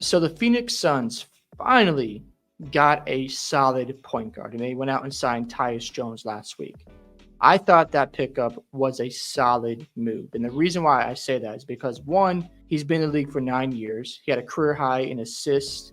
So the Phoenix Suns finally got a solid point guard, and they went out and signed Tyus Jones last week. I thought that pickup was a solid move. And the reason why I say that is because one, he's been in the league for 9 years. He had a career high in assists,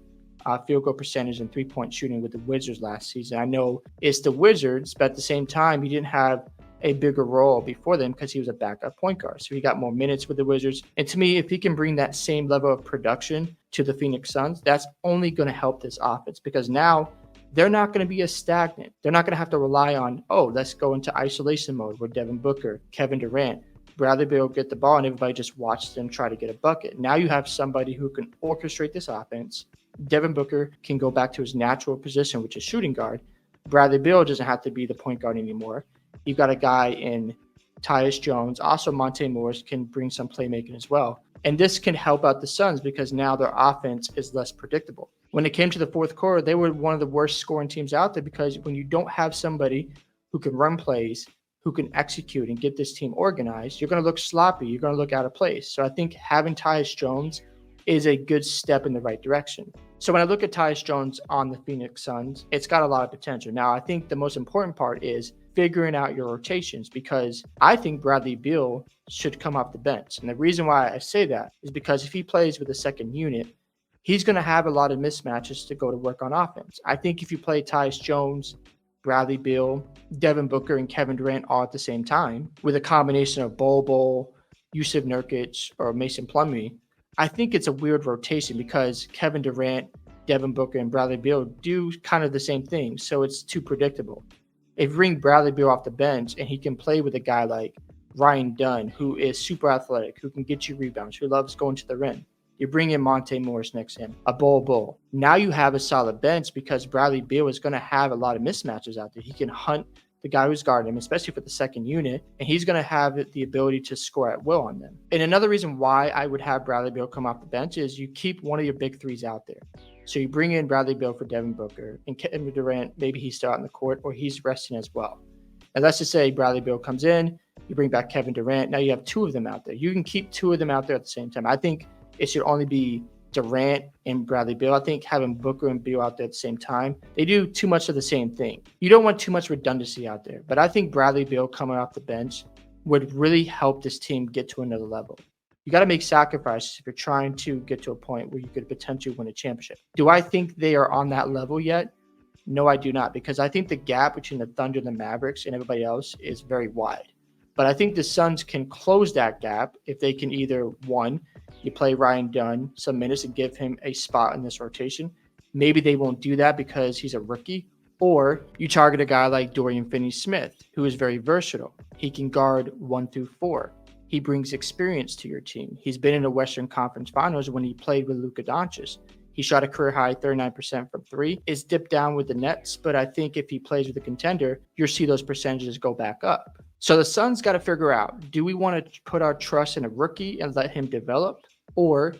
field goal percentage, and 3-point shooting with the Wizards last season. I know it's the Wizards, but at the same time, he didn't have a bigger role before them because he was a backup point guard. So he got more minutes with the Wizards. And to me, if he can bring that same level of production to the Phoenix Suns, that's only going to help this offense because now they're not going to be as stagnant. They're not going to have to rely on, oh, let's go into isolation mode where Devin Booker, Kevin Durant, Bradley Beal get the ball and everybody just watches them try to get a bucket. Now you have somebody who can orchestrate this offense. Devin Booker can go back to his natural position, which is shooting guard. Bradley Beal doesn't have to be the point guard anymore. You've got a guy in Tyus Jones. Also, Monte Morris can bring some playmaking as well. And this can help out the Suns because now their offense is less predictable. When it came to the fourth quarter, they were one of the worst scoring teams out there because when you don't have somebody who can run plays, who can execute and get this team organized, you're going to look sloppy. You're going to look out of place. So I think having Tyus Jones is a good step in the right direction. So when I look at Tyus Jones on the Phoenix Suns, it's got a lot of potential. Now, I think the most important part is figuring out your rotations because I think Bradley Beal should come off the bench. And the reason why I say that is because if he plays with a second unit, he's going to have a lot of mismatches to go to work on offense. I think if you play Tyus Jones, Bradley Beal, Devin Booker, and Kevin Durant all at the same time with a combination of Bol, Yusuf Nurkic, or Mason Plumlee, I think it's a weird rotation because Kevin Durant, Devin Booker, and Bradley Beal do kind of the same thing. So it's too predictable. If you bring Bradley Beal off the bench and he can play with a guy like Ryan Dunn, who is super athletic, who can get you rebounds, who loves going to the rim, you bring in Monte Morris next to him, a Bol. Now you have a solid bench because Bradley Beal is going to have a lot of mismatches out there. He can hunt the guy who's guarding him, especially for the second unit, and he's going to have the ability to score at will on them. And another reason why I would have Bradley Beal come off the bench is you keep one of your big threes out there. So you bring in Bradley Beal for Devin Booker, and Kevin Durant, maybe he's still out in the court or he's resting as well. And let's just say Bradley Beal comes in, you bring back Kevin Durant. Now you have two of them out there. You can keep two of them out there at the same time. I think it should only be Durant and Bradley Beal. I think having Booker and Beal out there at the same time, they do too much of the same thing. You don't want too much redundancy out there. But I think Bradley Beal coming off the bench would really help this team get to another level. You got to make sacrifices if you're trying to get to a point where you could potentially win a championship. Do I think they are on that level yet? No, I do not, because I think the gap between the Thunder and the Mavericks and everybody else is very wide. But I think the Suns can close that gap if they can either, one, you play Ryan Dunn some minutes and give him a spot in this rotation. Maybe they won't do that because he's a rookie. Or you target a guy like Dorian Finney-Smith, who is very versatile. He can guard 1 through 4. He brings experience to your team. He's been in the Western Conference Finals when he played with Luka Doncic. He shot a career high 39% from three. It's dipped down with the Nets, but I think if he plays with a contender, you'll see those percentages go back up. So the Suns got to figure out, do we want to put our trust in a rookie and let him develop? Or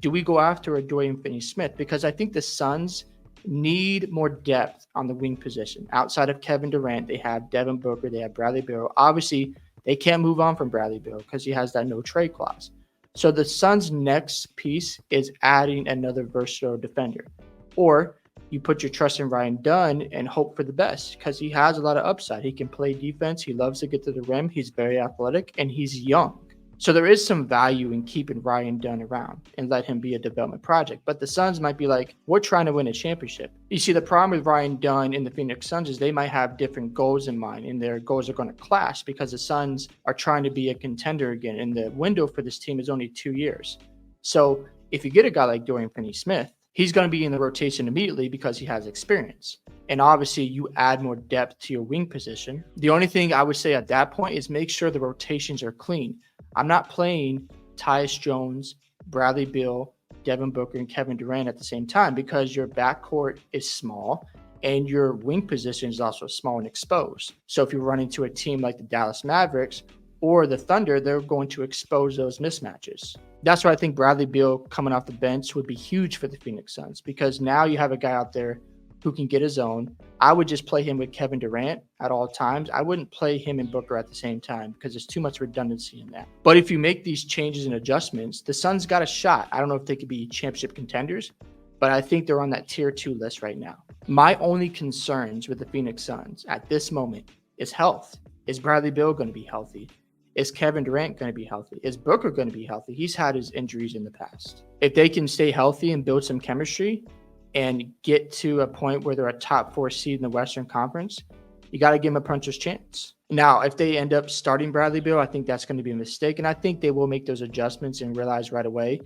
do we go after a Dorian Finney-Smith? Because I think the Suns need more depth on the wing position. Outside of Kevin Durant, they have Devin Booker, they have Bradley Beal. Obviously, they can't move on from Bradley Beal because he has that no trade clause. So the Suns' next piece is adding another versatile defender. Or you put your trust in Ryan Dunn and hope for the best because he has a lot of upside. He can play defense. He loves to get to the rim. He's very athletic and he's young. So there is some value in keeping Ryan Dunn around and let him be a development project. But the Suns might be like, we're trying to win a championship. You see, the problem with Ryan Dunn and the Phoenix Suns is they might have different goals in mind, and their goals are going to clash because the Suns are trying to be a contender again. And the window for this team is only 2 years. So if you get a guy like Dorian Finney-Smith, he's going to be in the rotation immediately because he has experience. And obviously, you add more depth to your wing position. The only thing I would say at that point is make sure the rotations are clean. I'm not playing Tyus Jones, Bradley Beal, Devin Booker, and Kevin Durant at the same time because your backcourt is small and your wing position is also small and exposed. So if you run into a team like the Dallas Mavericks or the Thunder, they're going to expose those mismatches. That's why I think Bradley Beal coming off the bench would be huge for the Phoenix Suns because now you have a guy out there who can get his own. I would just play him with Kevin Durant at all times. I wouldn't play him and Booker at the same time because there's too much redundancy in that. But if you make these changes and adjustments, the Suns got a shot. I don't know if they could be championship contenders, but I think they're on that tier 2 list right now. My only concerns with the Phoenix Suns at this moment is health. Is Bradley Beal going to be healthy? Is Kevin Durant going to be healthy? Is Booker going to be healthy? He's had his injuries in the past. If they can stay healthy and build some chemistry and get to a point where they're a top 4 seed in the Western Conference, you got to give them a puncher's chance. Now, if they end up starting Bradley Beal, I think that's going to be a mistake. And I think they will make those adjustments and realize right away,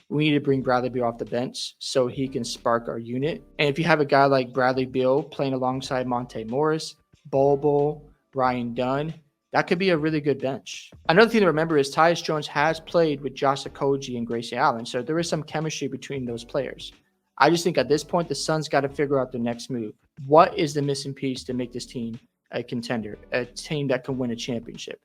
we need to bring Bradley Beal off the bench so he can spark our unit. And if you have a guy like Bradley Beal playing alongside Monte Morris, Bol, Ryan Dunn, that could be a really good bench. Another thing to remember is Tyus Jones has played with Josh Okogie and Grayson Allen, so there is some chemistry between those players. I just think at this point, the Suns got to figure out their next move. What is the missing piece to make this team a contender, a team that can win a championship?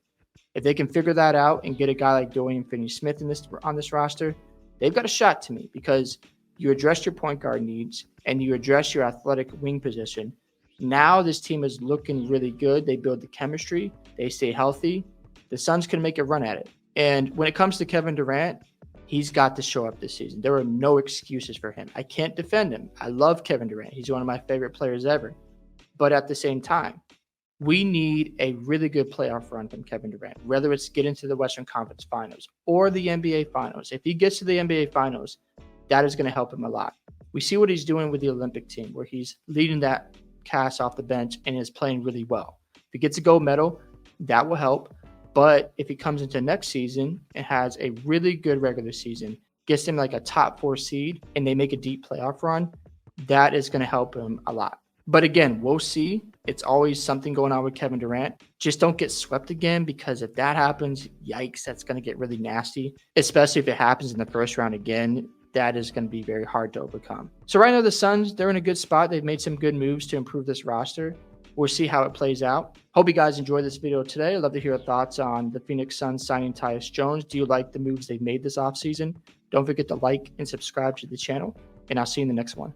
If they can figure that out and get a guy like Dorian Finney-Smith on this roster, they've got a shot to me because you address your point guard needs and you address your athletic wing position. Now this team is looking really good. They build the chemistry. They stay healthy. The Suns can make a run at it. And when it comes to Kevin Durant, he's got to show up this season. There are no excuses for him. I can't defend him. I love Kevin Durant. He's one of my favorite players ever. But at the same time, we need a really good playoff run from Kevin Durant, whether it's get into the Western Conference Finals or the NBA Finals. If he gets to the NBA Finals, that is going to help him a lot. We see what he's doing with the Olympic team, where he's leading that cast off the bench and is playing really well. If he gets a gold medal, that will help. But if he comes into next season and has a really good regular season, gets him like a top 4 seed, and they make a deep playoff run, that is going to help him a lot. But again, we'll see. It's always something going on with Kevin Durant. Just don't get swept again, because if that happens, yikes, that's going to get really nasty, especially if it happens in the first round again. That is going to be very hard to overcome. So right now the Suns, they're in a good spot. They've made some good moves to improve this roster. We'll see how it plays out. Hope you guys enjoyed this video today. I'd love to hear your thoughts on the Phoenix Suns signing Tyus Jones. Do you like the moves they've made this offseason? Don't forget to like and subscribe to the channel, and I'll see you in the next one.